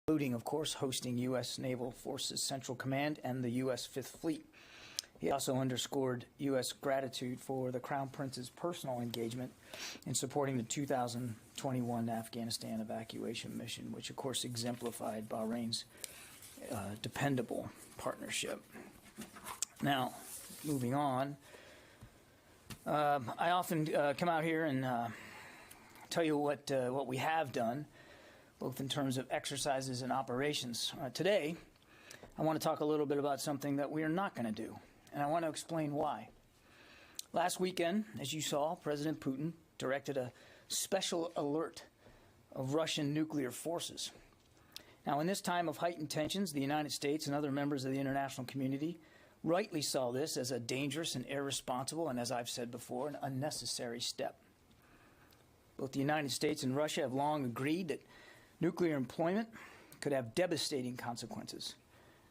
including, of course, hosting U.S. Naval Forces Central Command and the U.S. Fifth Fleet. He also underscored U.S. gratitude for the Crown Prince's personal engagement in supporting the 2021 Afghanistan evacuation mission, which, of course, exemplified Bahrain's dependable partnership. Now, moving on, I often come out here and tell you what we have done, both in terms of exercises and operations. Today, I want to talk a little bit about something that we are not going to do, and I want to explain why. Last weekend, as you saw, President Putin directed a special alert of Russian nuclear forces. Now, in this time of heightened tensions, the United States and other members of the international community rightly saw this as a dangerous and irresponsible, and as I've said before, an unnecessary step. Both the United States and Russia have long agreed that nuclear employment could have devastating consequences.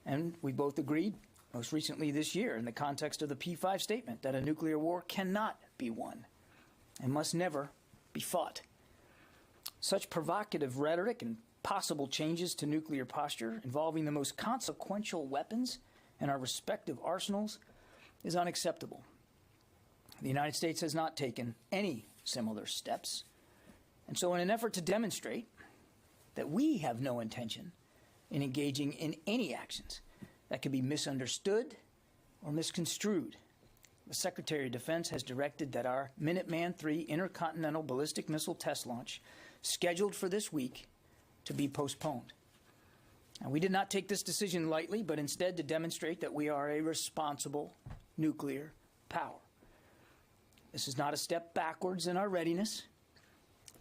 And we both agreed, most recently this year, in the context of the P5 statement, that a nuclear war cannot be won and must never be fought. Such provocative rhetoric and possible changes to nuclear posture involving the most consequential weapons in our respective arsenals is unacceptable. The United States has not taken any similar steps. And so in an effort to demonstrate that we have no intention in engaging in any actions that could be misunderstood or misconstrued, the Secretary of Defense has directed that our Minuteman III intercontinental ballistic missile test launch, scheduled for this week, to be postponed. Now, we did not take this decision lightly, but instead to demonstrate that we are a responsible nuclear power. This is not a step backwards in our readiness,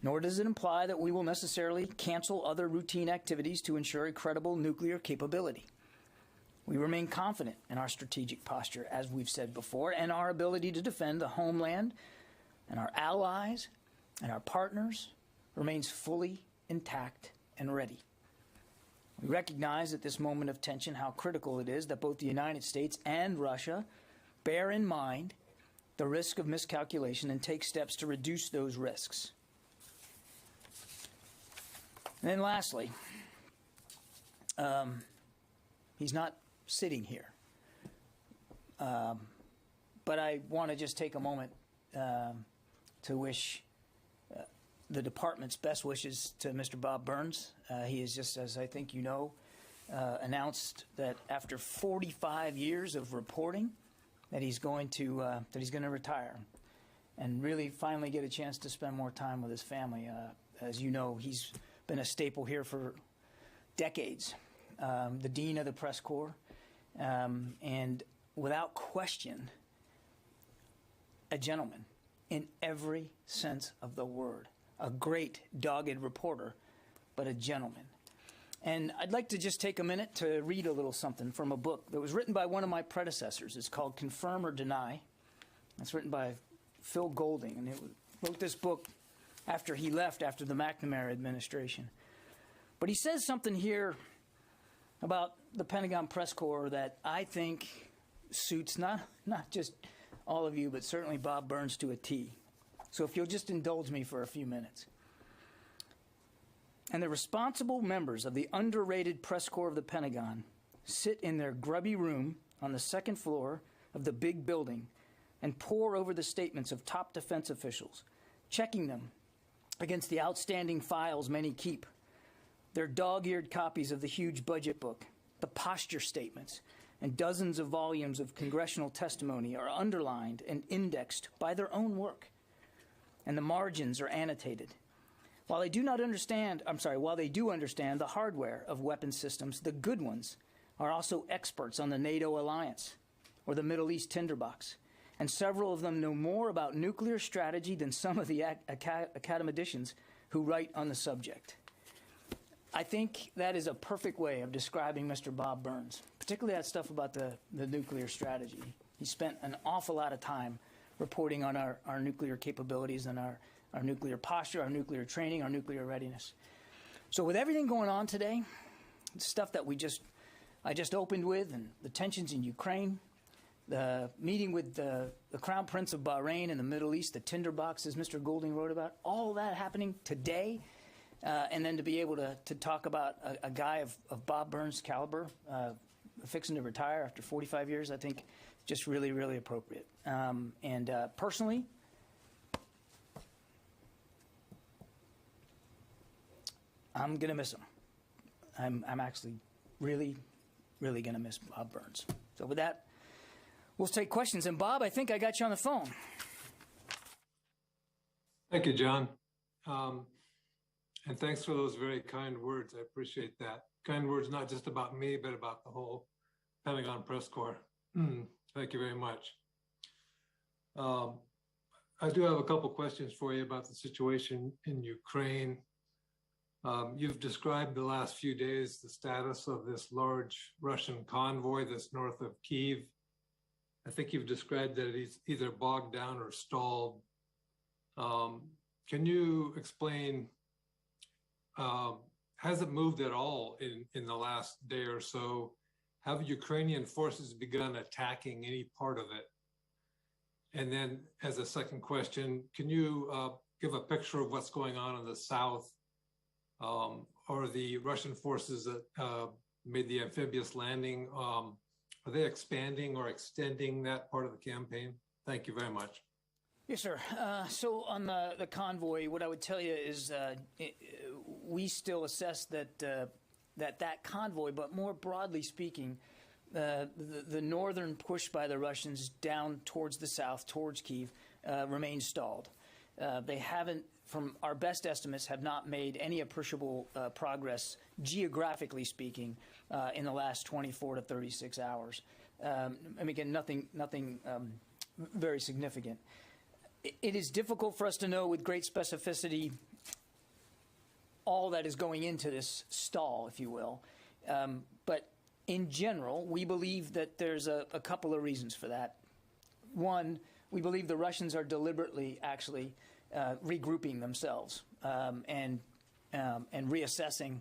nor does it imply that we will necessarily cancel other routine activities to ensure a credible nuclear capability. We remain confident in our strategic posture, as we've said before, and our ability to defend the homeland and our allies and our partners remains fully intact and ready. We recognize at this moment of tension how critical it is that both the United States and Russia bear in mind the risk of miscalculation and take steps to reduce those risks. And then lastly, he's not sitting here. But I want to just take a moment to wish the department's best wishes to Mr. Bob Burns. He is, just as I think you know, announced that after 45 years of reporting, that he's going to retire, and really finally get a chance to spend more time with his family. As you know, he's been a staple here for decades, the dean of the press corps, and without question, a gentleman in every sense of the word. A great, dogged reporter, but a gentleman. And I'd like to just take a minute to read a little something from a book that was written by one of my predecessors. It's called Confirm or Deny. It's written by Phil Golding, and he wrote this book after he left after the McNamara administration. But he says something here about the Pentagon press corps that I think suits not just all of you, but certainly Bob Burns to a T. So if you'll just indulge me for a few minutes. And the responsible members of the underrated press corps of the Pentagon sit in their grubby room on the second floor of the big building and pore over the statements of top defense officials, checking them against the outstanding files many keep, their dog-eared copies of the huge budget book, the posture statements, and dozens of volumes of congressional testimony are underlined and indexed by their own work, and the margins are annotated. While they do understand the hardware of weapon systems, the good ones are also experts on the NATO alliance or the Middle East tinderbox, and several of them know more about nuclear strategy than some of the academicians who write on the subject. I think that is a perfect way of describing Mr. Bob Burns, particularly that stuff about the nuclear strategy. He spent an awful lot of time reporting on our nuclear capabilities and our nuclear posture, our nuclear training, our nuclear readiness. So with everything going on today, the stuff that I just opened with, and the tensions in Ukraine, the meeting with the Crown Prince of Bahrain in the Middle East, the tinderbox, as Mr. Golding wrote about, all that happening today, and then to be able to talk about a guy of Bob Burns' caliber fixing to retire after 45 years, I think just really, really appropriate. And personally, I'm going to miss him. I'm actually really, really going to miss Bob Burns. So with that, we'll take questions. And Bob, I think I got you on the phone. Thank you, John. And thanks for those very kind words. I appreciate that. Kind words not just about me, but about the whole Pentagon press corps. Thank you very much. I do have a couple questions for you about the situation in Ukraine. You've described the last few days the status of this large Russian convoy that's north of Kyiv. I think you've described that it's either bogged down or stalled. Can you explain, has it moved at all in the last day or so? Have Ukrainian forces begun attacking any part of it? And then as a second question, can you give a picture of what's going on in the south? Or the Russian forces that made the amphibious landing, are they expanding or extending that part of the campaign? Thank you very much. Yes, sir. So on the convoy, what I would tell you is we still assess that convoy, but more broadly speaking, the northern push by the Russians down towards the south, towards Kyiv, remains stalled. They haven't, from our best estimates, have not made any appreciable progress, geographically speaking, in the last 24 to 36 hours. I mean, again, nothing very significant. It is difficult for us to know with great specificity all that is going into this stall, if you will. But in general, we believe that there's a couple of reasons for that. One, we believe the Russians are deliberately actually regrouping themselves and reassessing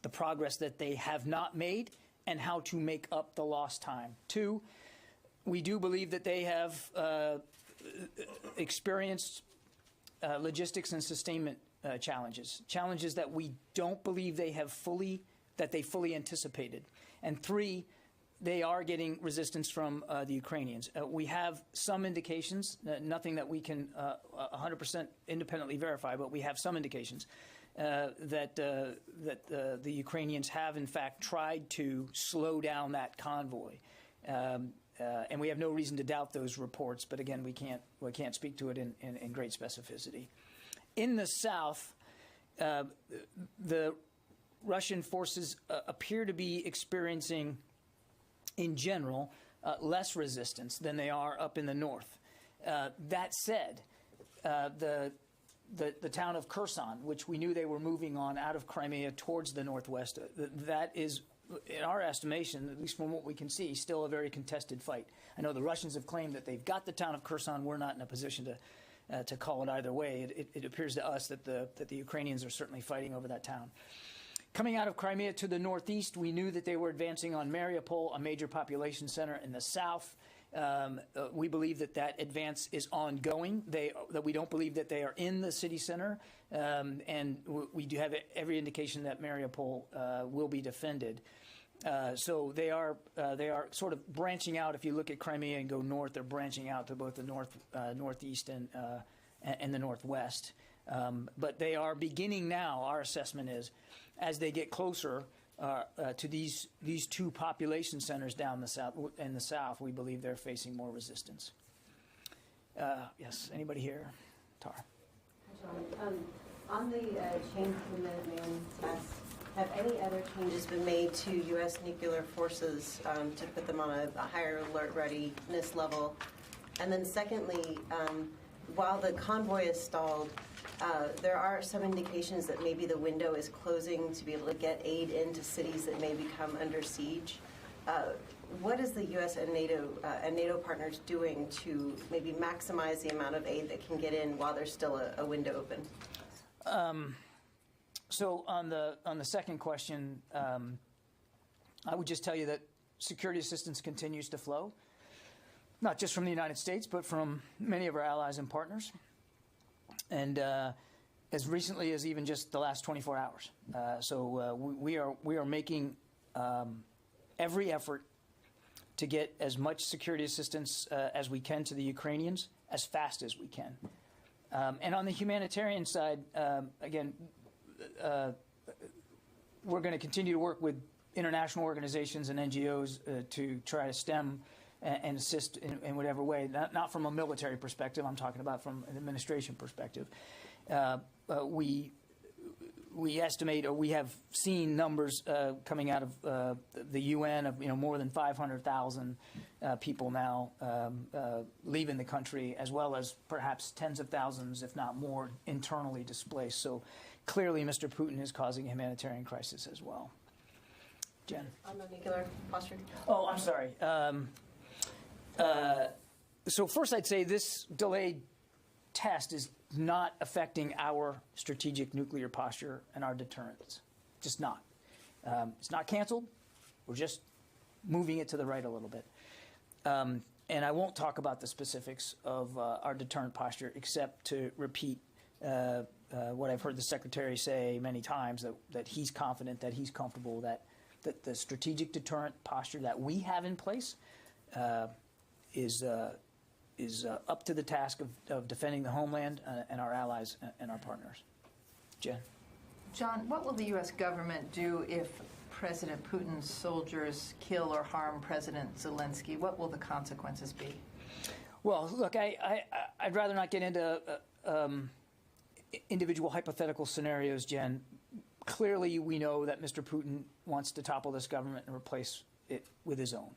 the progress that they have not made and how to make up the lost time. Two, we do believe that they have experienced logistics and sustainment challenges that we don't believe they fully anticipated. And three, they are getting resistance from the Ukrainians. We have some indications, nothing that we can 100% independently verify, but we have some indications that the Ukrainians have, in fact, tried to slow down that convoy. And we have no reason to doubt those reports, but again, we can't speak to it in great specificity. In the south, the Russian forces appear to be experiencing, in general, less resistance than they are up in the north. That said, the town of Kherson, which we knew they were moving on out of Crimea towards the northwest, that is, in our estimation, at least from what we can see, still a very contested fight. I know the Russians have claimed that they've got the town of Kherson. We're not in a position to call it either way. It appears to us that the Ukrainians are certainly fighting over that town. Coming out of Crimea to the northeast, we knew that they were advancing on Mariupol, a major population center in the south. We believe that advance is ongoing. That we don't believe that they are in the city center, and we do have every indication that Mariupol will be defended. So they are sort of branching out. If you look at Crimea and go north, they're branching out to both the northeast and the northwest. But they are beginning now. Our assessment is, as they get closer to these two population centers down in the south, we believe they're facing more resistance. Yes, anybody here? Tara. John, on the change to the Minuteman test, have any other changes been made to U.S. nuclear forces to put them on a higher alert readiness level? And then secondly, while the convoy is stalled, there are some indications that maybe the window is closing to be able to get aid into cities that may become under siege. What is the U.S. and NATO partners doing to maybe maximize the amount of aid that can get in while there's still a window open? So on the second question, I would just tell you that security assistance continues to flow, not just from the United States, but from many of our allies and partners. And as recently as even just the last 24 hours. We are making every effort to get as much security assistance as we can to the Ukrainians as fast as we can. And on the humanitarian side, again, we're going to continue to work with international organizations and NGOs to try to stem and assist in whatever way, not from a military perspective, I'm talking about from an administration perspective. We estimate, or we have seen numbers coming out of the UN of more than 500,000 people now leaving the country, as well as perhaps tens of thousands, if not more, internally displaced. So clearly, Mr. Putin is causing a humanitarian crisis as well. Jen? On the nuclear posture. Oh, I'm sorry. So first, I'd say this delayed test is not affecting our strategic nuclear posture and our deterrence. Just not. It's not canceled. We're just moving it to the right a little bit. And I won't talk about the specifics of our deterrent posture, except to repeat what I've heard the Secretary say many times, that he's confident, that he's comfortable, that the strategic deterrent posture that we have in place is up to the task of defending the homeland and our allies and our partners. Jen? John, what will the U.S. government do if President Putin's soldiers kill or harm President Zelensky? What will the consequences be? Well, look, I'd rather not get into individual hypothetical scenarios, Jen. Clearly, we know that Mr. Putin wants to topple this government and replace it with his own.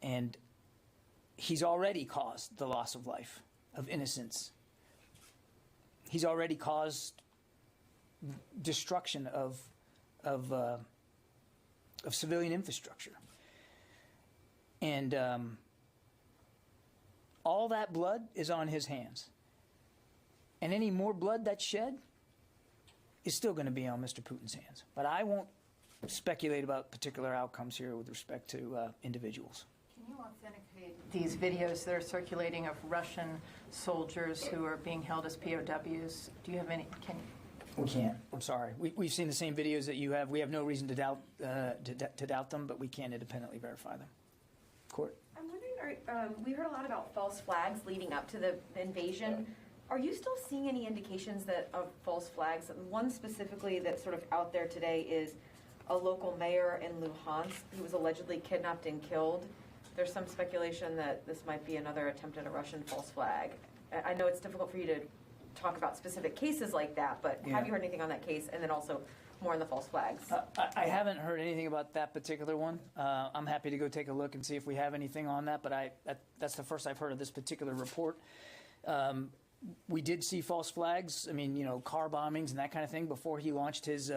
And he's already caused the loss of life, of innocence. He's already caused destruction of civilian infrastructure. And all that blood is on his hands. And any more blood that's shed is still going to be on Mr. Putin's hands. But I won't speculate about particular outcomes here with respect to individuals. Can you authenticate these videos that are circulating of Russian soldiers who are being held as POWs? Do you have any? We can't. I'm sorry. We've seen the same videos that you have. We have no reason to doubt them, but we can't independently verify them. Court? I'm wondering, we heard a lot about false flags leading up to the invasion. Are you still seeing any indications of false flags? One specifically that's sort of out there today is a local mayor in Luhansk who was allegedly kidnapped and killed. There's some speculation that this might be another attempt at a Russian false flag. I know it's difficult for you to talk about specific cases like that, but have you heard anything on that case? And then also more on the false flags. I haven't heard anything about that particular one. I'm happy to go take a look and see if we have anything on that, but that's the first I've heard of this particular report. We did see false flags. I mean, car bombings and that kind of thing before he launched his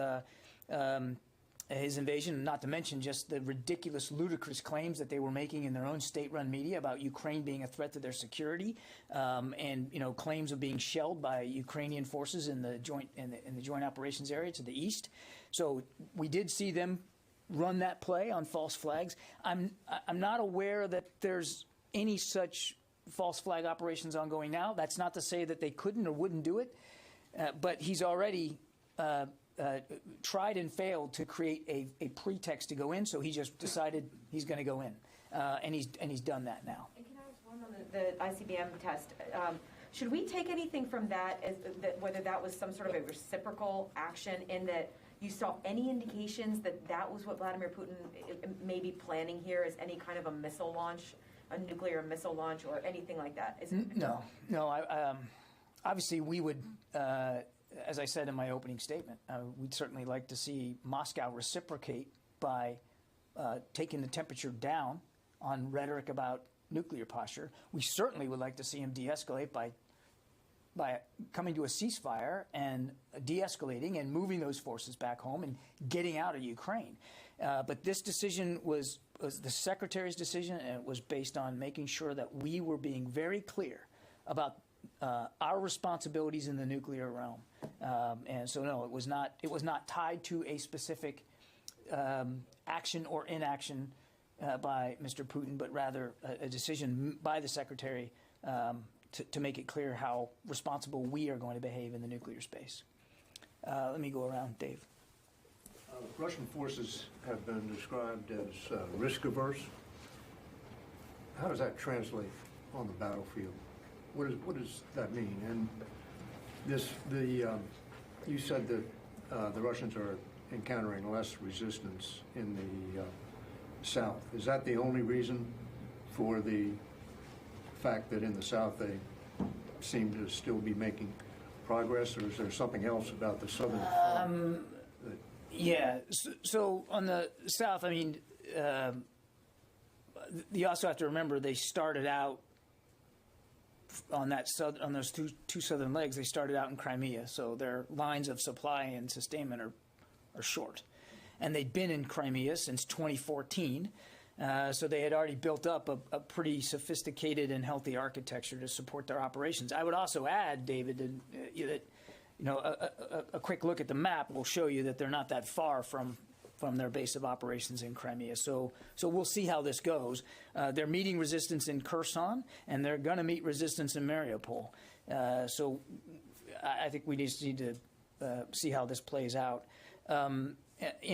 invasion, not to mention just the ridiculous, ludicrous claims that they were making in their own state-run media about Ukraine being a threat to their security, and claims of being shelled by Ukrainian forces in the joint operations area to the east. So we did see them run that play on false flags. I'm not aware that there's any such false flag operations ongoing now. That's not to say that they couldn't or wouldn't do it, but he's already tried and failed to create a pretext to go in, so he just decided he's going to go in, and he's done that now. And can I ask one on the ICBM test? Should we take anything from that as whether that was some sort of a reciprocal action, in that you saw any indications that was what Vladimir Putin may be planning here, as any kind of a missile launch, a nuclear missile launch, or anything like that? No. Obviously, we would, as I said in my opening statement, we'd certainly like to see Moscow reciprocate by taking the temperature down on rhetoric about nuclear posture. We certainly would like to see him de-escalate by coming to a ceasefire and de-escalating and moving those forces back home and getting out of Ukraine. But this decision was the Secretary's decision, and it was based on making sure that we were being very clear about our responsibilities in the nuclear realm. And so, no, it was not tied to a specific action or inaction by Mr. Putin, but rather a decision by the Secretary to make it clear how responsible we are going to behave in the nuclear space. Let me go around, Dave. Russian forces have been described as risk-averse. How does that translate on the battlefield? What does that mean? And you said that the Russians are encountering less resistance in the South. Is that the only reason for the fact that in the South they seem to still be making progress, or is there something else about the Southern front? Yeah. So on the South, I mean, you also have to remember they started out on those two southern legs. They started out in Crimea, so their lines of supply and sustainment are short, and they'd been in Crimea since 2014. So they had already built up a pretty sophisticated and healthy architecture to support their operations. I would also add, David, that a quick look at the map will show you that they're not that far from their base of operations in Crimea. So we'll see how this goes. They're meeting resistance in Kherson, and they're going to meet resistance in Mariupol. So I think we just need to see how this plays out. And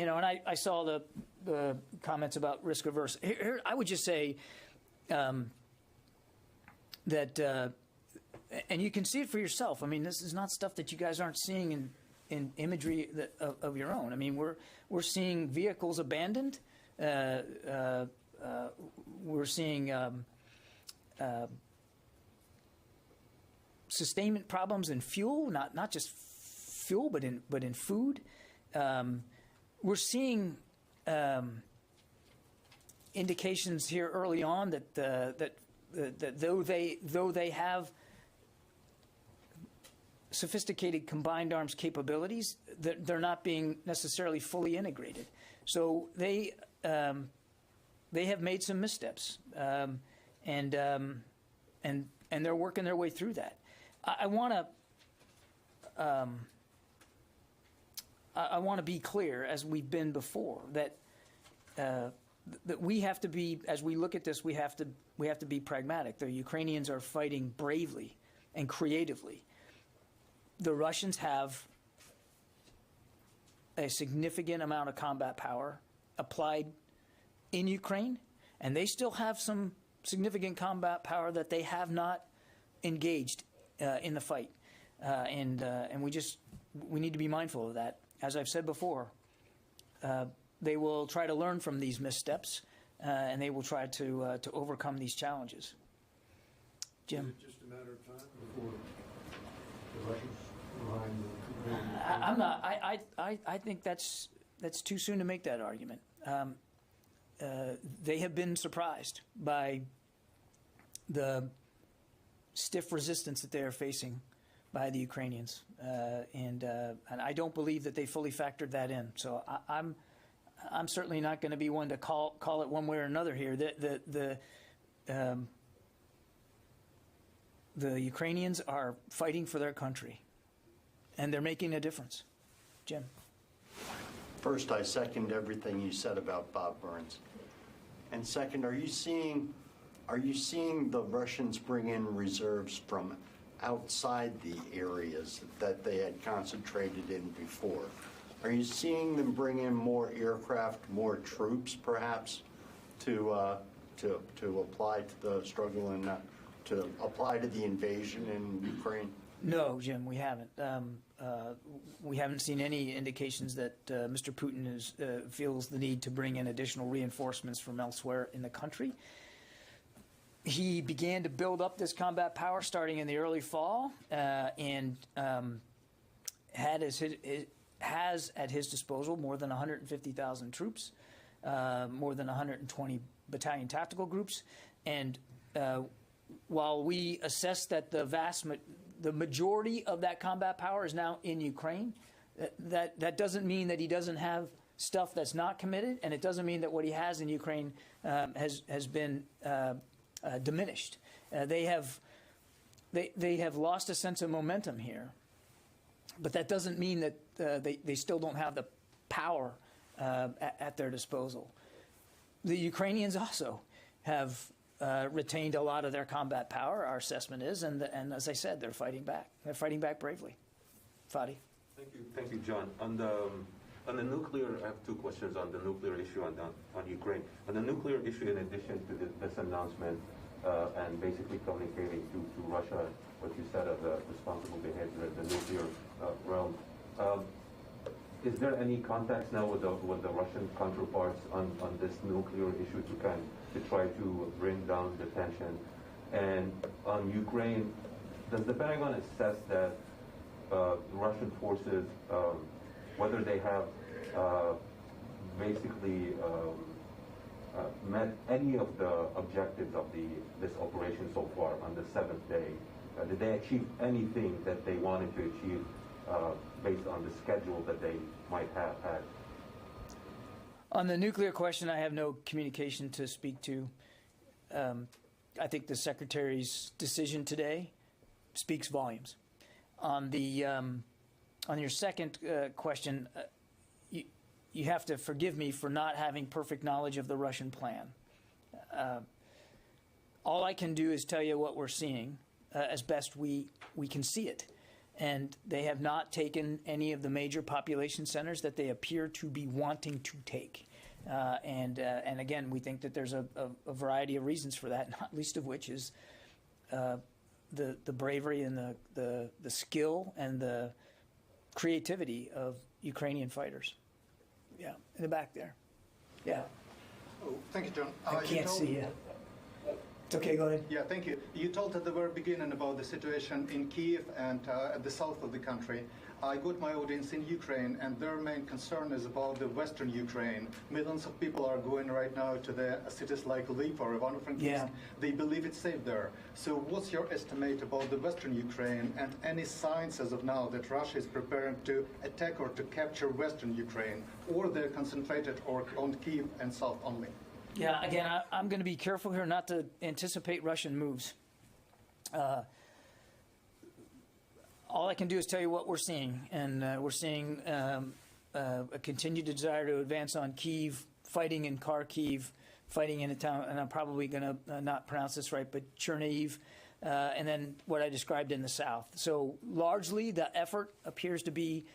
I saw the comments about risk averse. Here, I would just say that, and you can see it for yourself. I mean, this is not stuff that you guys aren't seeing in imagery of your own. I mean, we're seeing vehicles abandoned. We're seeing sustainment problems in fuel, not just fuel, but in food. We're seeing indications here early on that though they have sophisticated combined arms capabilities, they're not being necessarily fully integrated. So they have made some missteps, and they're working their way through that. I want to be clear, as we've been before, that we have to be, as we look at this, we have to be pragmatic. The Ukrainians are fighting bravely and creatively. The Russians have a significant amount of combat power applied in Ukraine, and they still have some significant combat power that they have not engaged in the fight, and we need to be mindful of that. As I've said before, they will try to learn from these missteps, and they will try to overcome these challenges. Jim? Is it just a matter of time before the Russians behind the I'm not. I think that's too soon to make that argument. They have been surprised by the stiff resistance that they are facing by the Ukrainians, and I don't believe that they fully factored that in. So I'm certainly not going to be one to call it one way or another here. The Ukrainians are fighting for their country, and they're making a difference. Jim? First, I second everything you said about Bob Burns. And second, are you seeing the Russians bring in reserves from outside the areas that they had concentrated in before? Are you seeing them bring in more aircraft, more troops, perhaps, to apply to the struggle and to apply to the invasion in Ukraine? No, Jim, we haven't. We haven't seen any indications that Mr. Putin feels the need to bring in additional reinforcements from elsewhere in the country. He began to build up this combat power starting in the early fall, and has at his disposal more than 150,000 troops, more than 120 battalion tactical groups, and while we assess that the majority of that combat power is now in Ukraine, that doesn't mean that he doesn't have stuff that's not committed, and it doesn't mean that what he has in Ukraine has been diminished. They have lost a sense of momentum here, but that doesn't mean that they still don't have the power at their disposal. The Ukrainians also have retained a lot of their combat power, our assessment is, and as I said, they're fighting back. They're fighting back bravely. Fadi. Thank you, John. On the nuclear, I have two questions on the nuclear issue on Ukraine. On the nuclear issue, in addition to this announcement and basically communicating to Russia what you said of the responsible behavior in the nuclear realm, is there any contacts now with the Russian counterparts on this nuclear issue to try to bring down the tension? And on Ukraine, does the Pentagon assess that the Russian forces, whether they have basically met any of the objectives of this operation so far on the 7th day? Did they achieve anything that they wanted to achieve based on the schedule that they might have had? On the nuclear question, I have no communication to speak to. I think the Secretary's decision today speaks volumes. On your second question, you have to forgive me for not having perfect knowledge of the Russian plan. All I can do is tell you what we're seeing as best we can see it. And they have not taken any of the major population centers that they appear to be wanting to take. And again, we think that there's a variety of reasons for that, not least of which is the bravery and the skill and the creativity of Ukrainian fighters. Yeah, in the back there. Yeah. Oh, thank you, John. I can't see you. It's okay, go ahead. Yeah, thank you. You told at the very beginning about the situation in Kiev and at the south of the country. I got my audience in Ukraine, and their main concern is about the western Ukraine. Millions of people are going right now to the cities like Lviv or Ivano-Frankivsk. Yeah. They believe it's safe there. So what's your estimate about the western Ukraine and any signs as of now that Russia is preparing to attack or to capture western Ukraine, or they're concentrated on Kiev and south only? Yeah, again, I'm going to be careful here not to anticipate Russian moves. All I can do is tell you what we're seeing, and we're seeing a continued desire to advance on Kyiv, fighting in Kharkiv, fighting in a town, and I'm probably going to not pronounce this right, but Chernihiv, and then what I described in the south. So largely, the effort appears to be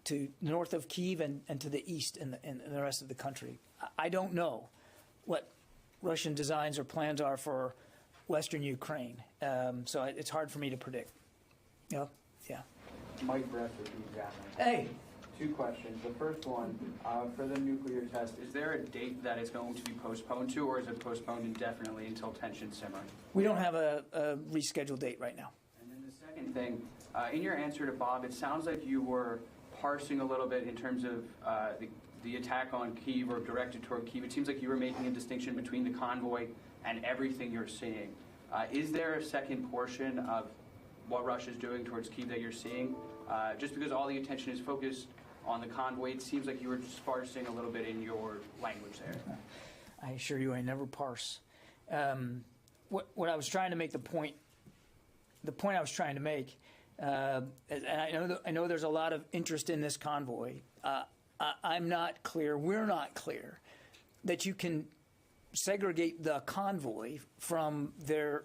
to north of Kyiv and to the east and the rest of the country. I don't know what Russian designs or plans are for Western Ukraine, so it's hard for me to predict. Yeah. Mike Bress with Examiner. Hey. Two questions. The first one, for the nuclear test, is there a date that it's going to be postponed to, or is it postponed indefinitely until tensions simmer? We don't have a rescheduled date right now. And then the second thing, in your answer to Bob, it sounds like you were parsing a little bit in terms of the attack on Kyiv or directed toward Kyiv. It seems like you were making a distinction between the convoy and everything you're seeing. Is there a second portion of what Russia's doing towards Kyiv that you're seeing? Just because all the attention is focused on the convoy, it seems like you were just parsing a little bit in your language there. I assure you I never parse. What I was trying to make the point I was trying to make, and I know there's a lot of interest in this convoy. I'm not clear, we're not clear, that you can segregate the convoy from their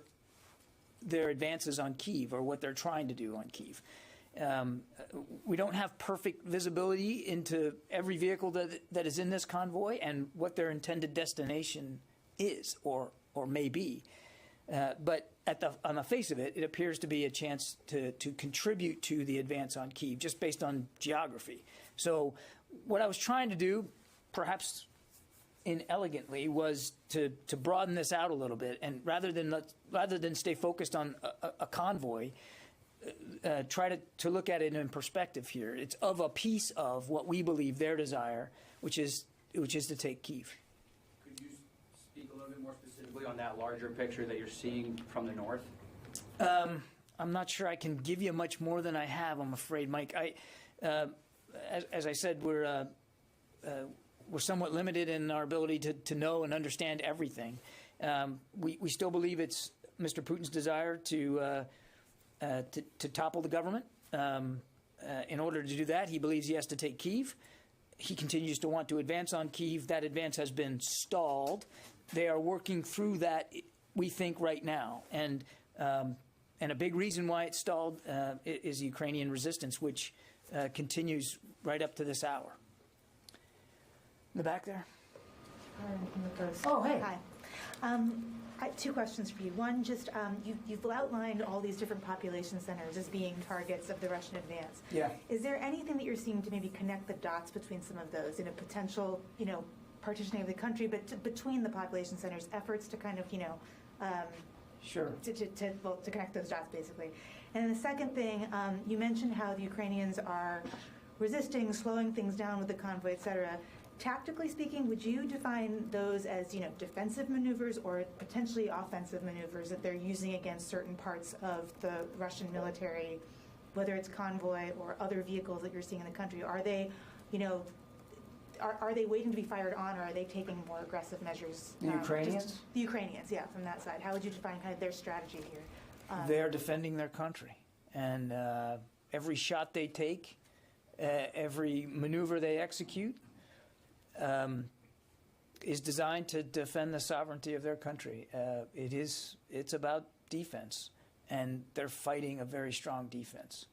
advances on Kyiv or what they're trying to do on Kyiv. We don't have perfect visibility into every vehicle that is in this convoy and what their intended destination is or may be. But on the face of it, it appears to be a chance to contribute to the advance on Kyiv, just based on geography. So what I was trying to do, perhaps inelegantly, was to broaden this out a little bit, and rather than stay focused on a convoy, try to look at it in perspective here. It's of a piece of what we believe their desire, which is to take Kyiv. Could you speak a little bit more specifically on that larger picture that you're seeing from the north? I'm not sure I can give you much more than I have, I'm afraid, Mike. As I said, we're somewhat limited in our ability to know and understand everything. We still believe it's Mr. Putin's desire to topple the government. In order to do that, he believes he has to take Kyiv. he continues to want to advance on Kyiv. That advance has been stalled. They are working through that, we think, right now. And a big reason why it's stalled is Ukrainian resistance, which continues right up to this hour. In the back there? Oh, hey. Hi. I have two questions for you. One, just you've outlined all these different population centers as being targets of the Russian advance. Yeah. Is there anything that you're seeing to maybe connect the dots between some of those in a potential, partitioning of the country, but between the population centers, efforts to kind of, sure. To connect those dots, basically. And then the second thing, you mentioned how the Ukrainians are resisting, slowing things down with the convoy, et cetera. Tactically speaking, would you define those as, defensive maneuvers or potentially offensive maneuvers that they're using against certain parts of the Russian military, whether it's convoy or other vehicles that you're seeing in the country? Are they, are they waiting to be fired on, or are they taking more aggressive measures? The Ukrainians? The Ukrainians, yeah, from that side. How would you define kind of their strategy here? They're defending their country. And every shot they take, every maneuver they execute, is designed to defend the sovereignty of their country. It's about defense, and they're fighting a very strong defense.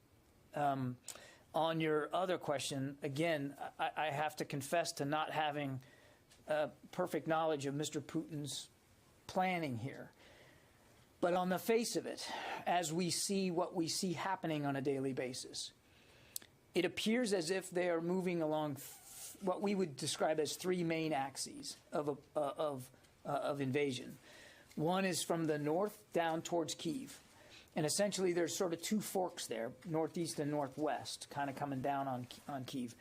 On your other question, again, I have to confess to not having perfect knowledge of Mr. Putin's planning here. But on the face of it, as we see what we see happening on a daily basis, it appears as if they are moving along what we would describe as three main axes of invasion. One is from the north down towards Kyiv. And essentially there's sort of two forks there, northeast and northwest, kind of coming down on Kyiv.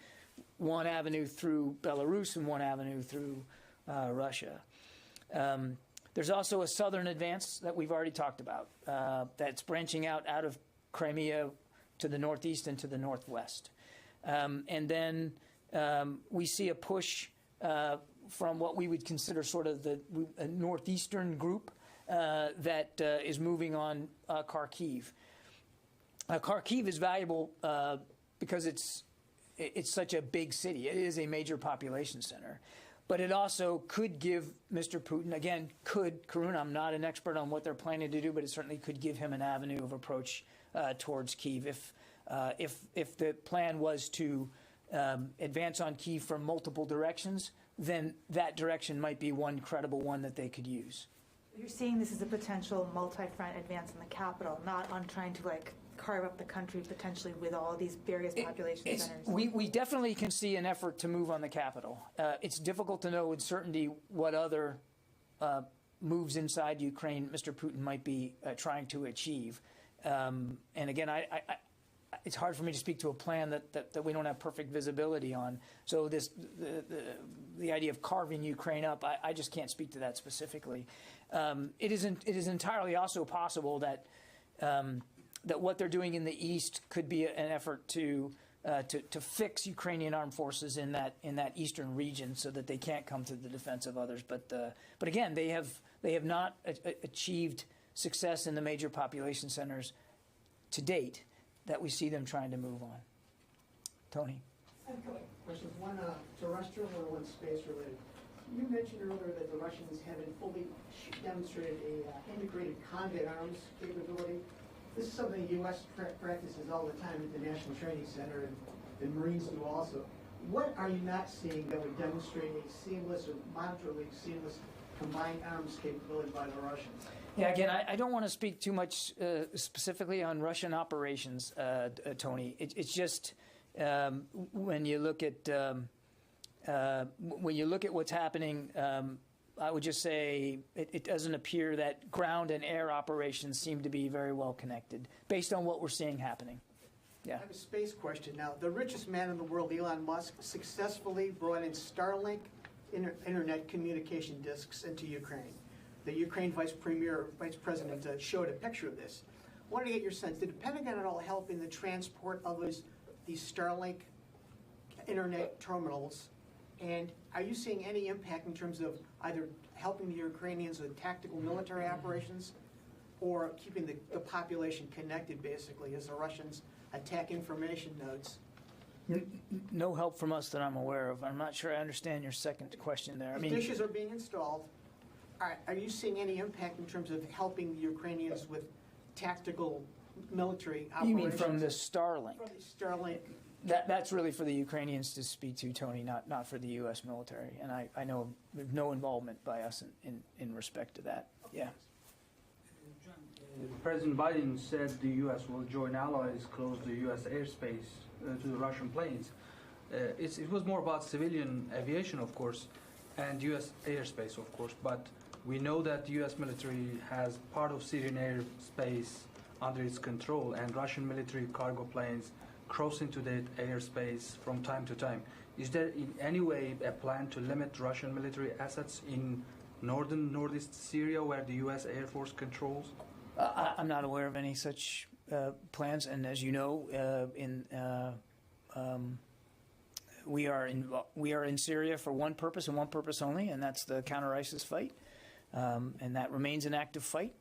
One avenue through Belarus and one avenue through Russia. There's also a southern advance that we've already talked about that's branching out of Crimea to the northeast and to the northwest. And then we see a push from what we would consider sort of the northeastern group that is moving on Kharkiv. Kharkiv is valuable because it's such a big city. It is a major population center. But it also could give Mr. Putin, again, Karun, I'm not an expert on what they're planning to do, but it certainly could give him an avenue of approach towards Kyiv. If the plan was to advance on Kyiv from multiple directions, then that direction might be one credible one that they could use. You're seeing this as a potential multi-front advance in the capital, not on trying to carve up the country potentially with all these various population centers. We definitely can see an effort to move on the capital. It's difficult to know with certainty what other moves inside Ukraine Mr. Putin might be trying to achieve. And again, it's hard for me to speak to a plan that we don't have perfect visibility on. So the idea of carving Ukraine up, I just can't speak to that specifically. It is entirely also possible that that what they're doing in the east could be an effort to fix Ukrainian armed forces in that eastern region so that they can't come to the defense of others. But again, they have not achieved success in the major population centers to date that we see them trying to move on. Tony. I have a couple of questions. One terrestrial and one space related. You mentioned earlier that the Russians haven't fully demonstrated a integrated combat arms capability. This is something the U.S. practices all the time at the National Training Center, and Marines do also. What are you not seeing that would demonstrate a seamless or monetarily seamless combined arms capability by the Russians? Yeah, again, I don't want to speak too much specifically on Russian operations, Tony. It's just when you look at what's happening, I would just say it doesn't appear that ground and air operations seem to be very well connected, based on what we're seeing happening. Yeah. I have a space question now. The richest man in the world, Elon Musk, successfully brought in Starlink internet communication disks into Ukraine. The Ukraine vice president showed a picture of this. I wanted to get your sense. Did the Pentagon at all help in the transport of these Starlink internet terminals? And are you seeing any impact in terms of either helping the Ukrainians with tactical military operations or keeping the population connected, basically, as the Russians attack information nodes? No help from us that I'm aware of. I'm not sure I understand your second question there. I mean, dishes are being installed. Are you seeing any impact in terms of helping the Ukrainians with tactical military operations? you mean from the Starlink? From the Starlink. That's really for the Ukrainians to speak to, Tony, not for the U.S. military. And I know there's no involvement by us in respect to that. Yeah. President Biden said the U.S. will join allies close the U.S. airspace to the Russian planes. It was more about civilian aviation, of course, and U.S. airspace, of course. But we know that the U.S. military has part of Syrian airspace under its control, and Russian military cargo planes cross into that airspace from time to time. Is there in any way a plan to limit Russian military assets in northeast Syria where the U.S. Air Force controls? I'm not aware of any such plans, and as you know, we are in Syria for one purpose and one purpose only, and that's the counter-ISIS fight, and that remains an active fight,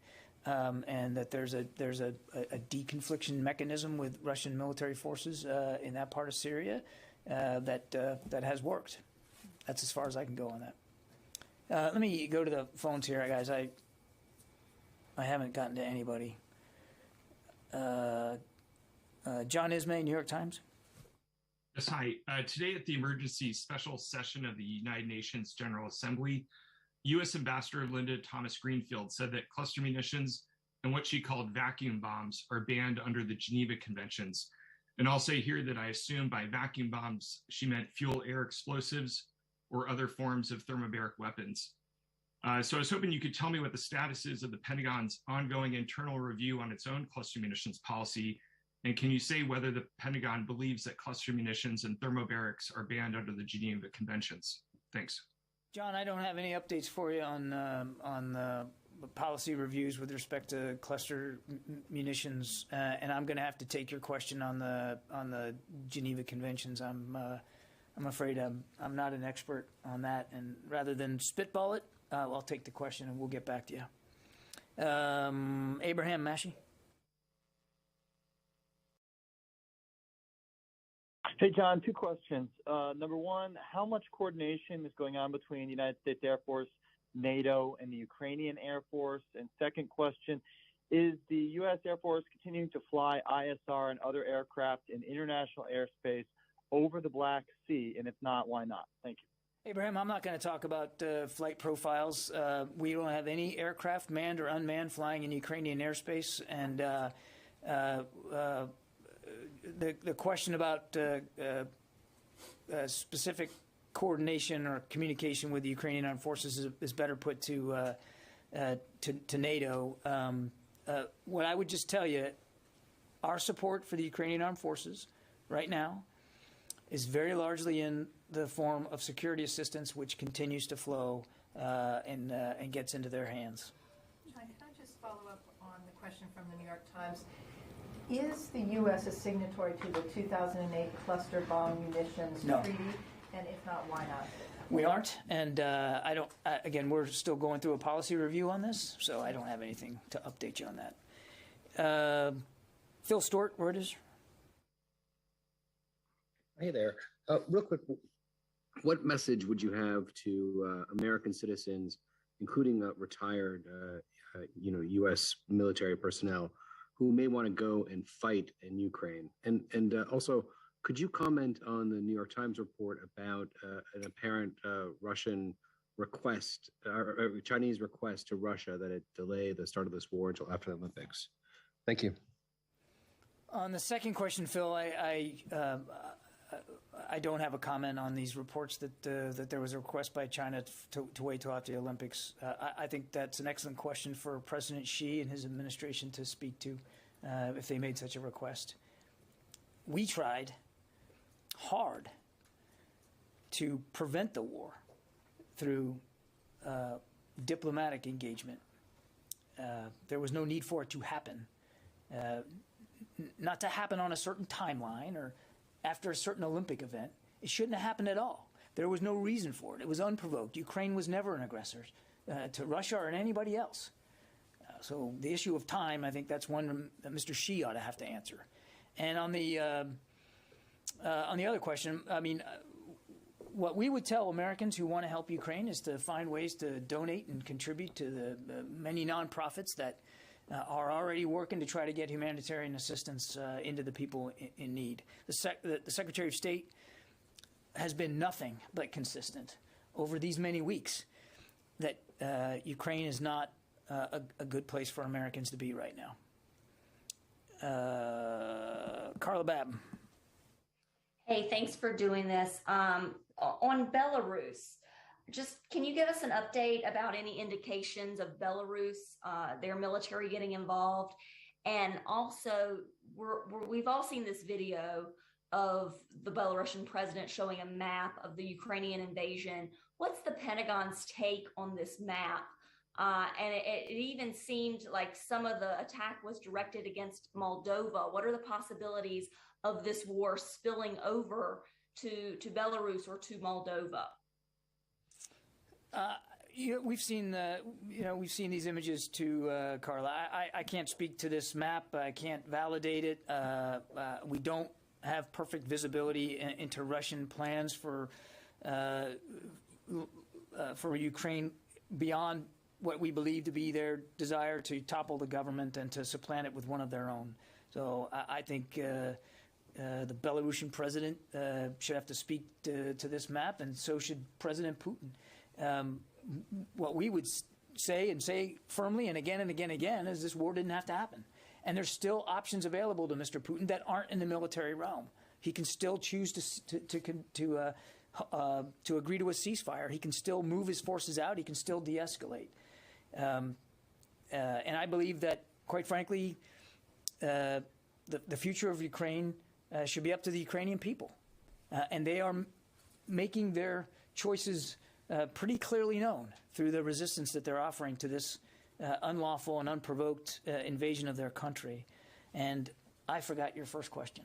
and that there's a deconfliction mechanism with Russian military forces in that part of Syria that has worked. That's as far as I can go on that. Let me go to the phones here, guys. I haven't gotten to anybody. John Ismay, New York Times. Yes, hi. Today at the emergency special session of the United Nations General Assembly, U.S. Ambassador Linda Thomas Greenfield said that cluster munitions and what she called vacuum bombs are banned under the Geneva Conventions. And I'll say here that I assume by vacuum bombs, she meant fuel-air explosives or other forms of thermobaric weapons. So I was hoping you could tell me what the status is of the Pentagon's ongoing internal review on its own cluster munitions policy. And can you say whether the Pentagon believes that cluster munitions and thermobarics are banned under the Geneva Conventions? Thanks. John, I don't have any updates for you on the policy reviews with respect to cluster munitions, and I'm going to have to take your question on the Geneva Conventions. I'm afraid I'm not an expert on that, and rather than spitball it, I'll take the question and we'll get back to you. Abraham Mashi. Hey, John, two questions. Number one, how much coordination is going on between the United States Air Force, NATO, and the Ukrainian Air Force? And second question, is the U.S. Air Force continuing to fly ISR and other aircraft in international airspace over the Black Sea? And if not, why not? Thank you. Abraham, I'm not going to talk about flight profiles. We don't have any aircraft, manned or unmanned, flying in Ukrainian airspace. And the question about specific coordination or communication with the Ukrainian armed forces is better put to NATO. What I would just tell you, our support for the Ukrainian armed forces right now is very largely in the form of security assistance, which continues to flow and gets into their hands. John, can I just follow up on the question from the New York Times? Is the U.S. a signatory to the 2008 cluster bomb munitions treaty? And if not, why not? We aren't, and I don't. Again, we're still going through a policy review on this, so I don't have anything to update you on that. Phil Stewart, Reuters. Hey there. Real quick, what message would you have to American citizens, including retired, U.S. military personnel, who may want to go and fight in Ukraine? And also, could you comment on the New York Times report about an apparent Russian request, or Chinese request to Russia that it delay the start of this war until after the Olympics? Thank you. On the second question, Phil, I don't have a comment on these reports that there was a request by China to wait till after the Olympics. I think that's an excellent question for President Xi and his administration to speak to if they made such a request. We tried hard to prevent the war through diplomatic engagement. There was no need for it to happen. Not to happen on a certain timeline or after a certain Olympic event. It shouldn't have happened at all. There was no reason for it. It was unprovoked. Ukraine was never an aggressor to Russia or anybody else. So the issue of time, I think that's one that Mr. Xi ought to have to answer. And on the On the other question, I mean, what we would tell Americans who want to help Ukraine is to find ways to donate and contribute to the many nonprofits that are already working to try to get humanitarian assistance into the people in need. The Secretary of State has been nothing but consistent over these many weeks that Ukraine is not a good place for Americans to be right now. Carla Babb. Hey, thanks for doing this. On Belarus, just can you give us an update about any indications of Belarus, their military getting involved? And also, we've all seen this video of the Belarusian president showing a map of the Ukrainian invasion. What's the Pentagon's take on this map? And it even seemed like some of the attack was directed against Moldova. What are the possibilities of this war spilling over to Belarus or to Moldova? We've seen these images too, Carla. I can't speak to this map. I can't validate it. We don't have perfect visibility into Russian plans for Ukraine beyond what we believe to be their desire to topple the government and to supplant it with one of their own. So I think the Belarusian president should have to speak to this map, and so should President Putin. What we would say, and say firmly and again and again and again, is this war didn't have to happen. And there's still options available to Mr. Putin that aren't in the military realm. He can still choose to agree to a ceasefire. He can still move his forces out. He can still de-escalate. And I believe that, quite frankly, the future of Ukraine should be up to the Ukrainian people. And they are making their choices pretty clearly known through the resistance that they're offering to this unlawful and unprovoked invasion of their country. And I forgot your first question.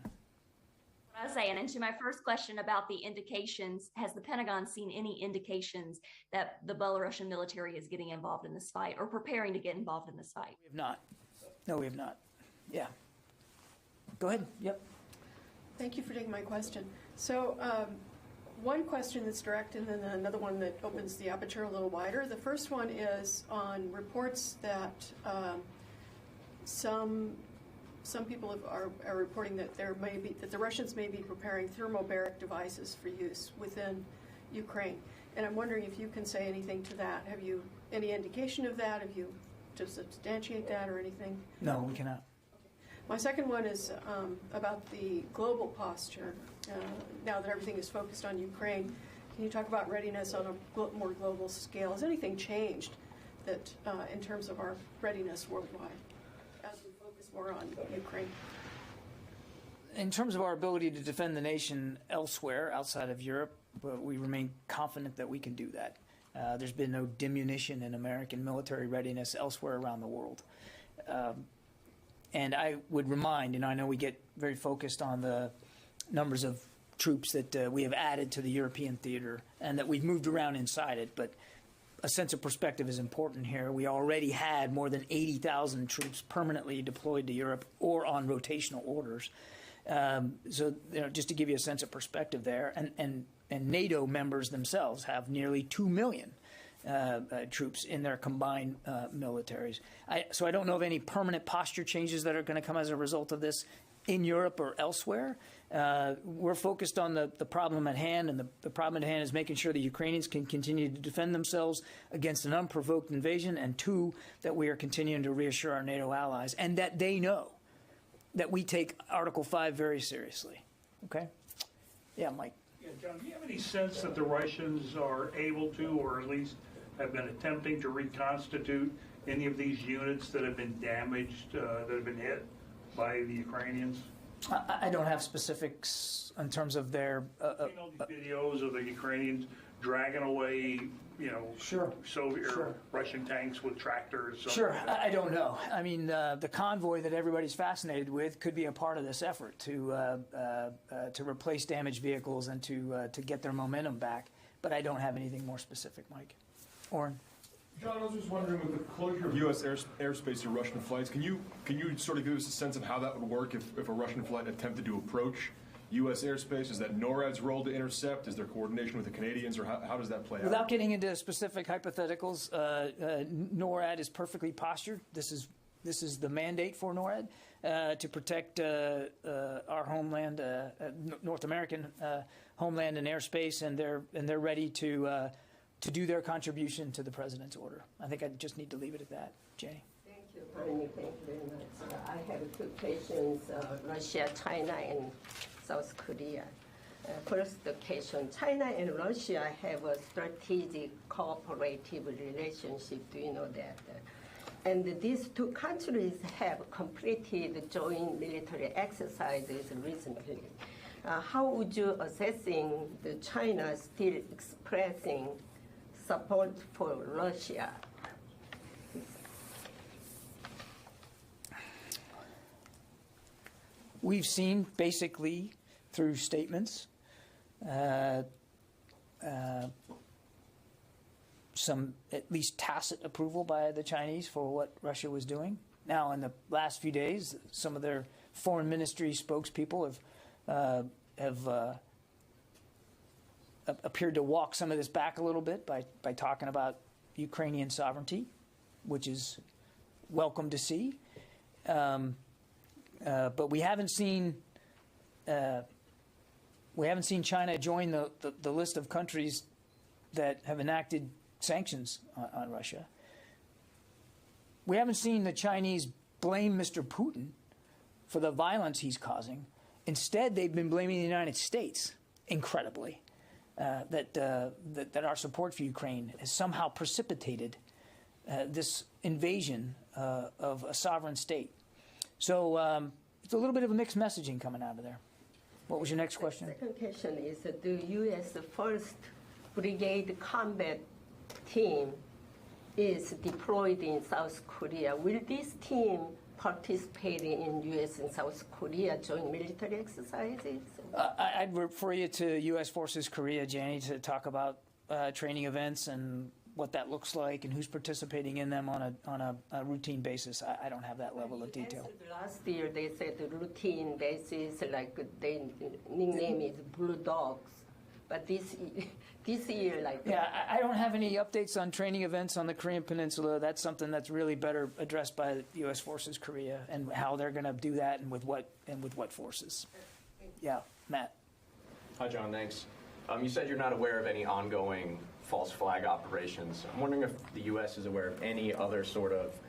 I was saying, and to my first question about the indications, has the Pentagon seen any indications that the Belarusian military is getting involved in this fight or preparing to get involved in this fight? We have not. No, we have not. Yeah. Go ahead. Yep. Thank you for taking my question. So one question that's direct and then another one that opens the aperture a little wider. The first one is on reports that some people are reporting that the Russians may be preparing thermobaric devices for use within Ukraine. And I'm wondering if you can say anything to that. Have you any indication of that? Have you to substantiate that or anything? No, we cannot. My second one is about the global posture. Now that everything is focused on Ukraine, can you talk about readiness on a more global scale? Has anything changed that in terms of our readiness worldwide as we focus more on Ukraine? In terms of our ability to defend the nation elsewhere, outside of Europe, we remain confident that we can do that. There's been no diminution in American military readiness elsewhere around the world. And I would remind, I know we get very focused on the numbers of troops that we have added to the European theater and that we've moved around inside it, but a sense of perspective is important here. We already had more than 80,000 troops permanently deployed to Europe or on rotational orders. So just to give you a sense of perspective there, and NATO members themselves have nearly 2 million troops in their combined militaries. So I don't know of any permanent posture changes that are going to come as a result of this in Europe or elsewhere. We're focused on the problem at hand, and the problem at hand is making sure the Ukrainians can continue to defend themselves against an unprovoked invasion, and two, that we are continuing to reassure our NATO allies, and that they know that we take Article 5 very seriously. Okay? Yeah, Mike. Yeah, John, do you have any sense that the Russians are able to, or at least have been attempting to reconstitute any of these units that have been damaged, that have been hit by the Ukrainians? I don't have specifics in terms of their... these videos of the Ukrainians dragging away, Soviet or Russian tanks with tractors. Sure, I don't know. I mean, the convoy that everybody's fascinated with could be a part of this effort to replace damaged vehicles and to get their momentum back. But I don't have anything more specific, Mike. Oren? John, I was just wondering, with the closure of U.S. airspace to Russian flights, can you sort of give us a sense of how that would work if a Russian flight attempted to approach U.S. airspace? Is that NORAD's role to intercept? Is there coordination with the Canadians, or how does that play out? Without getting into specific hypotheticals, NORAD is perfectly postured. This is the mandate for NORAD to protect our homeland, North American homeland and airspace, and they're ready to do their contribution to the president's order. I think I just need to leave it at that. Janie. Thank you, Bernie. Thank you very much. I have two questions: Russia, China, and South Korea. First question: China and Russia have a strategic cooperative relationship. Do you know that? And these two countries have completed joint military exercises recently. How would you assessing the China still expressing support for Russia? We've seen basically through statements some at least tacit approval by the Chinese for what Russia was doing. Now, in the last few days, some of their foreign ministry spokespeople have appeared to walk some of this back a little bit by talking about Ukrainian sovereignty, which is welcome to see. But we haven't seen China join the list of countries that have enacted sanctions on Russia. We haven't seen the Chinese blame Mr. Putin for the violence he's causing. Instead, they've been blaming the United States, incredibly, that our support for Ukraine has somehow precipitated this invasion of a sovereign state. So it's a little bit of a mixed messaging coming out of there. What was your next question? The second question is, the U.S. 1st Brigade Combat Team is deployed in South Korea. Will this team participate in U.S. and South Korea joint military exercises? I'd refer you to U.S. Forces Korea, Janie, to talk about training events and what that looks like and who's participating in them on a routine basis. I don't have that level of detail. Last year they said the routine basis, like they nickname is Blue Dogs, but this year, like yeah, I don't have any updates on training events on the Korean Peninsula. That's something that's really better addressed by U.S. Forces Korea and how they're going to do that and with what forces. Yeah, Matt. Hi, John. Thanks. You said you're not aware of any ongoing false flag operations. I'm wondering if the U.S. is aware of any other sort of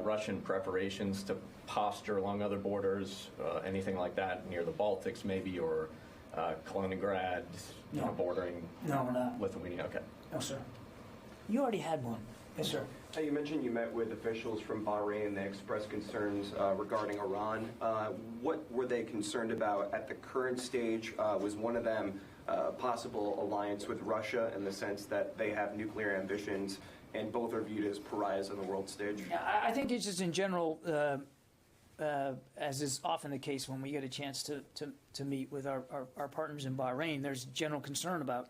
Russian preparations to posture along other borders, anything like that near the Baltics maybe, or Kaliningrad, No. Bordering No, we're not. Lithuania. Okay. No, sir. You already had one. Yes, sir. You mentioned you met with officials from Bahrain. They expressed concerns regarding Iran. What were they concerned about at the current stage? Was one of them possible alliance with Russia in the sense that they have nuclear ambitions and both are viewed as pariahs on the world stage? Yeah, I think it's just in general, as is often the case when we get a chance to meet with our partners in Bahrain, there's general concern about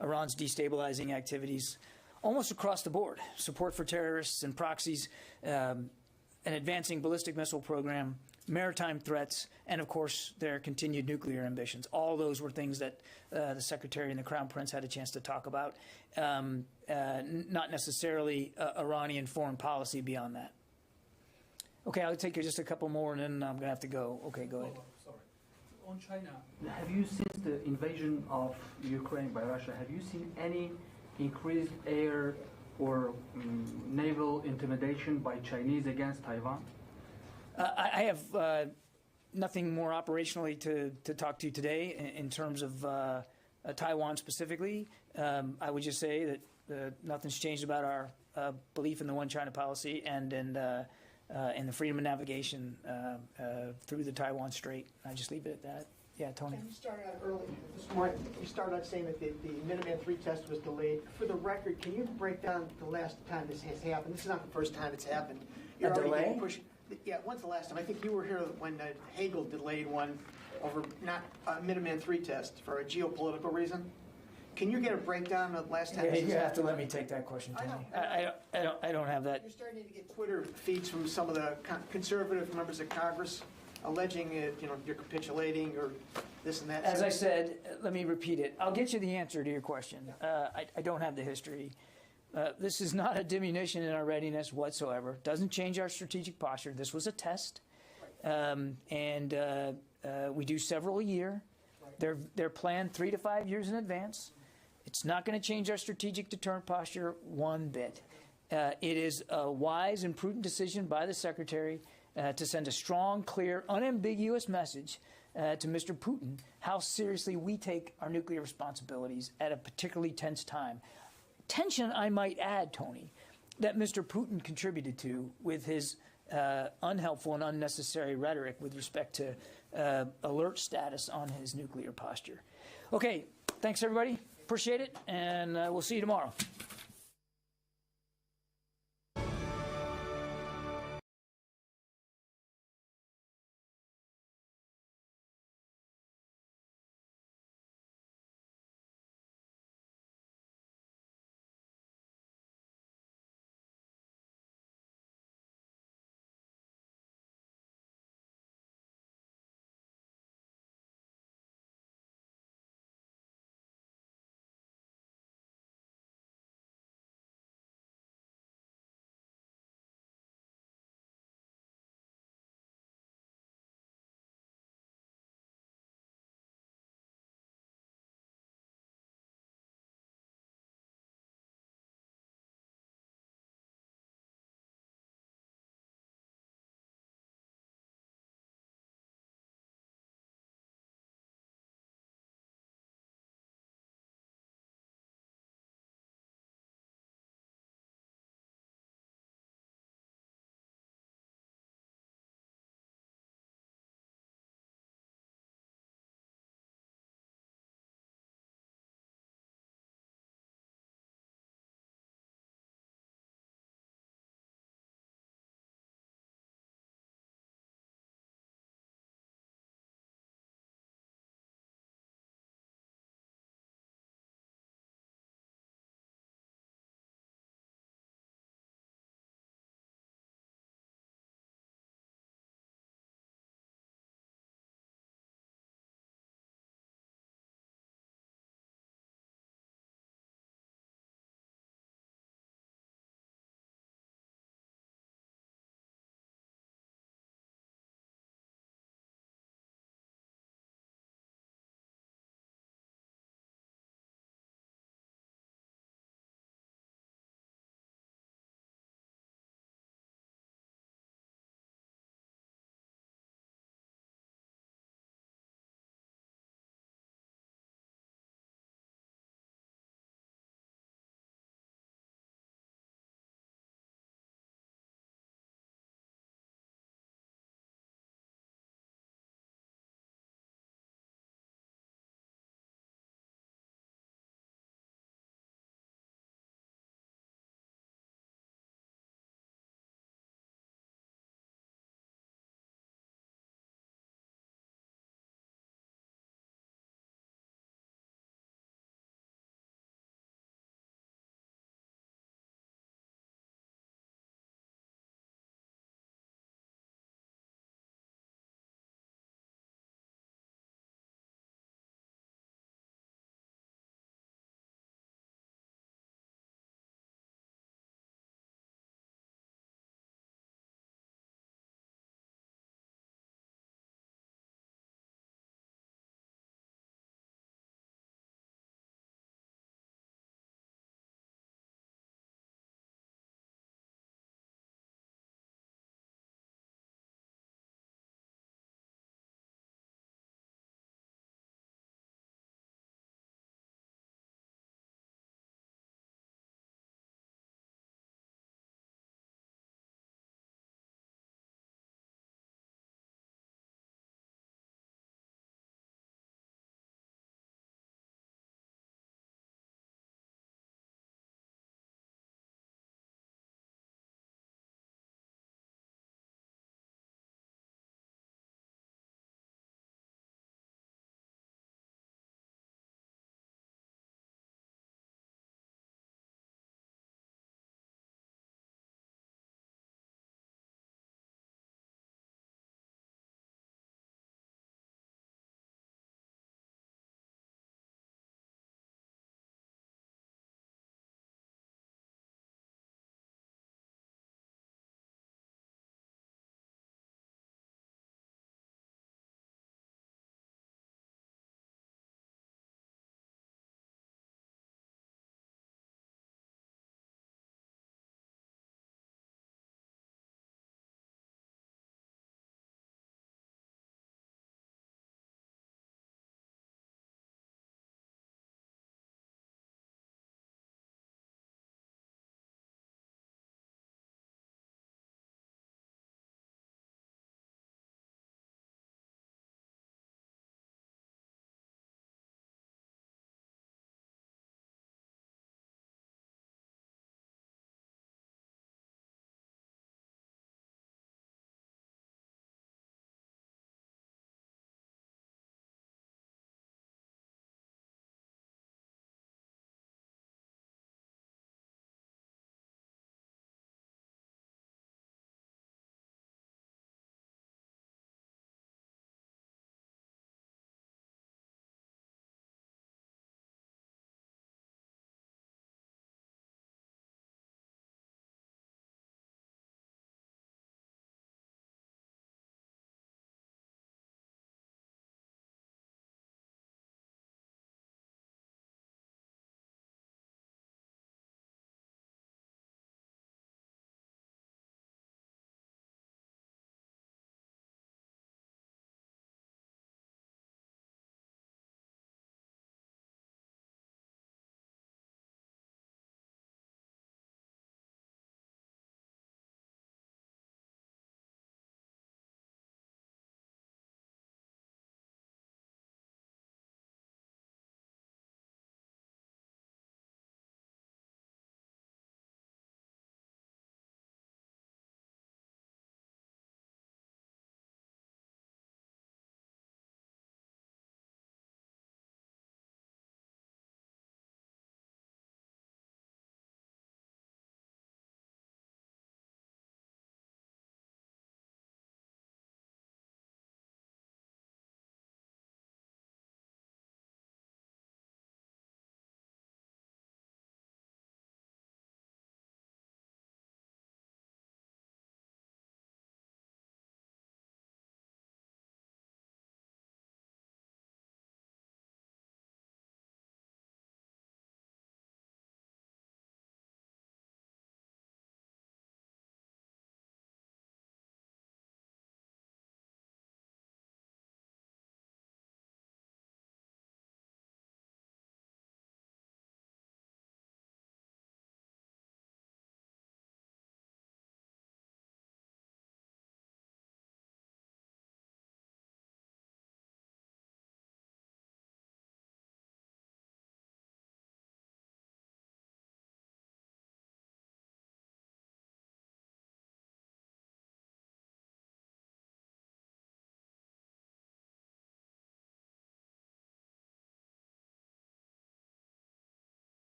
Iran's destabilizing activities almost across the board. Support for terrorists and proxies, an advancing ballistic missile program, maritime threats, and of course their continued nuclear ambitions. All those were things that the Secretary and the Crown Prince had a chance to talk about, not necessarily Iranian foreign policy beyond that. Okay, I'll take just a couple more and then I'm going to have to go. Okay, go ahead. Sorry. On China, have you, since the invasion of Ukraine by Russia, have you seen any increased air or naval intimidation by Chinese against Taiwan? I have nothing more operationally to talk to you today in terms of Taiwan specifically. I would just say that nothing's changed about our belief in the One China policy and in the freedom of navigation through the Taiwan Strait. I just leave it at that. Yeah, Tony. You started out early this morning. You started out saying that the Minuteman III test was delayed. For the record, can you break down the last time this has happened? This is not the first time it's happened. A delay? Yeah, when's the last time? I think you were here when Hagel delayed one over not a Minuteman III test for a geopolitical reason. Can you get a breakdown of the last time? Yeah, you have to let me take that question, Tony. I don't have that. You're starting to get Twitter feeds from some of the conservative members of Congress alleging you're capitulating or this and that. As I said, let me repeat it. I'll get you the answer to your question. I don't have the history. This is not a diminution in our readiness whatsoever. Doesn't change our strategic posture. This was a test, and we do several a year. They're planned 3 to 5 years in advance. It's not going to change our strategic deterrent posture one bit. It is a wise and prudent decision by the Secretary to send a strong, clear, unambiguous message to Mr. Putin how seriously we take our nuclear responsibilities at a particularly tense time. Tension, I might add, Tony, that Mr. Putin contributed to with his unhelpful and unnecessary rhetoric with respect to alert status on his nuclear posture. Okay, thanks everybody. Appreciate it, and we'll see you tomorrow.